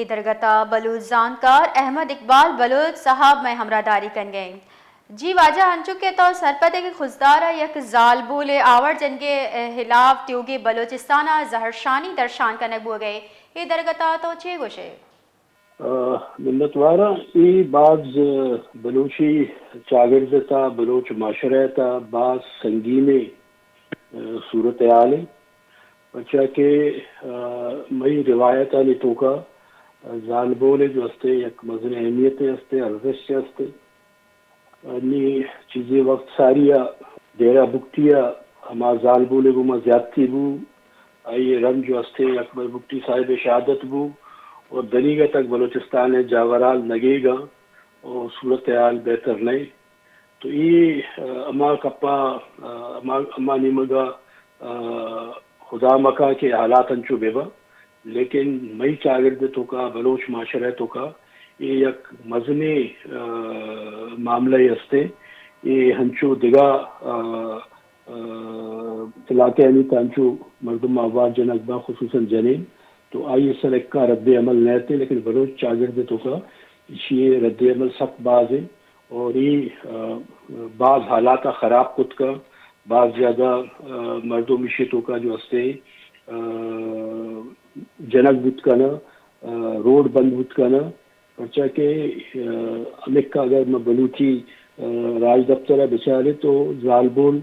درگتا بلوچ زانکار احمد اقبال بلوچ صاحب میں ہمراہداری کن گئے جی واجہ ہنچو کے تو سرپدے کے خزدارہ یک زال بول آور جنگے ہلاف تیوگی بلوچستانہ زہرشانی درشان کنک بو گئے یہ درگتا تو چے گوشے منتوارا ای بعض بلوچی چاگردتا بلوچ معاشرتا بعض سنگین صورتحال بچہ کہ مئی روایت تو کا زال بولے جو ہستے یک مزن اہمیت ہستے ارزش ہستے انی چیزیں وقت ساریا دیرہ بکتیا ہما زال بولے گما زیادتی بو آئی رنگ جو ہستے یک بکتی صاحب شہادت بو اور دنیگہ تک بلوچستان جاورال نگے گا اور صورتحال بہتر نہیں تو یہ اما کپا اما نیمگا خدا مکا کے حالات انچو بے با لیکن مئی چاگرد تو کا بلوچ معاشرہ تو کا یہ یک مزنی معاملہ ہستے یہ ہنچو دگا علاقے علی تانچو مردم آواز جنک با خصوصاً جنین تو آئیے سر ایک کا رد عمل نہیں تھے لیکن بلوچ چاگرد تو کا یہ رد عمل سخت باز ہے اور یہ بعض حالات خراب خود کا بعض زیادہ مردوں مشیتوں کا جو ہستے جنک بت کا نا روڈ بند بت کا نا پرچہ کہ امک کا اگر میں بلوچی راج دفتر بچارے تو زال بول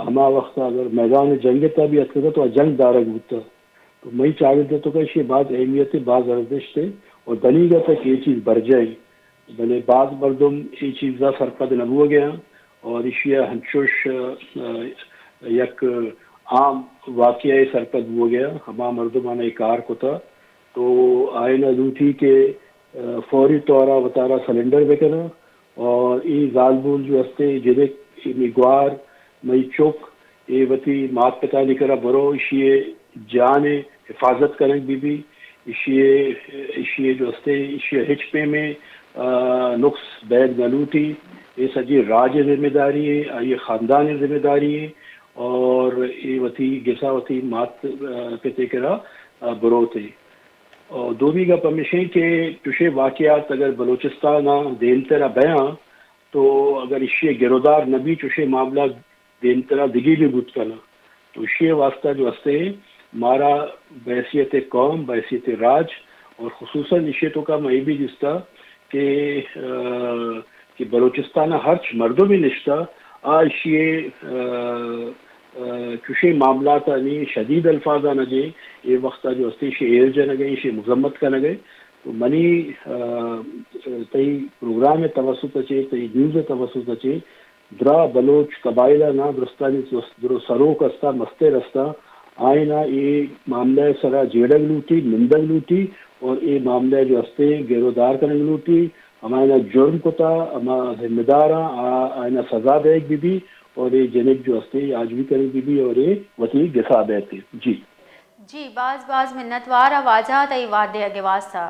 ہما وقت اگر میدان جنگ تا بھی اتنا تو جنگ دارک بتا تو مئی چاگرد تو کا یہ بعض اہمیت بعض ارزش تھے اور دنیگہ تک یہ چیز بڑھ جائے بھلے بعض مردم یہ چیز کا سرپد نبو گیا اور اشیا ہنچوش یک عام واقعہ سرپد ہو گیا ہما مردمانہ کار کو تھا تو آئینہ دوٹھی کے فوری طورہ وطارہ سلنڈر بکنا اور ای زال بول جو ہستے جدک مگوار مئی چوک یہ وتی مات پتا نکرا برو اشیے جان حفاظت کریں بھی اشیے جو ہستے اشیے ہچ پہ میں نقص بیگ نلوٹی یہ سجی راج ذمہ داری ہے یہ خاندان ذمہ داری ہے اور یہ وتی گسا وتی مات پتے کرا برو تھے اور دومی کا پرمیشن کے تشے واقعات اگر بلوچستان دین طرح بیاں تو اگر اشیے گرودار نبی چشے معاملہ دین طرح دگی بھی بت کرنا تو اشیے واسطہ جو ہستے مارا بحیثیت قوم بحیثیت راج اور خصوصاً اشیتوں کا میں بھی جستا کہ بلوچستان ہرچ مردوں بھی نشتا اشیے کشے معاملات نہیں شدید الفاظ نہ گئے یہ وقت جو ہستے اسے ایر جا نہ گئے اسے مذمت کا نہ گئے تو منی تئی پروگرام توسط اچے تئی نیوز توسط اچے درا بلوچ قبائلہ نا درستانی درو سروک استا مستے رستا آئینہ یہ معاملہ سرا جیڑگ لوٹی نندگ لوٹی اور یہ معاملہ جو ہستے گیرودار کرنگ لوٹی ہمارا جرم کو تھا ہما ذمہ دارا آئینہ سزا دے بھی اور یہ جنک جو ہستے آج بھی کریں بھی اور یہ وطنی گسا بیتے جی جی بعض منتوار واجہ تئی وعدے اگے واسطہ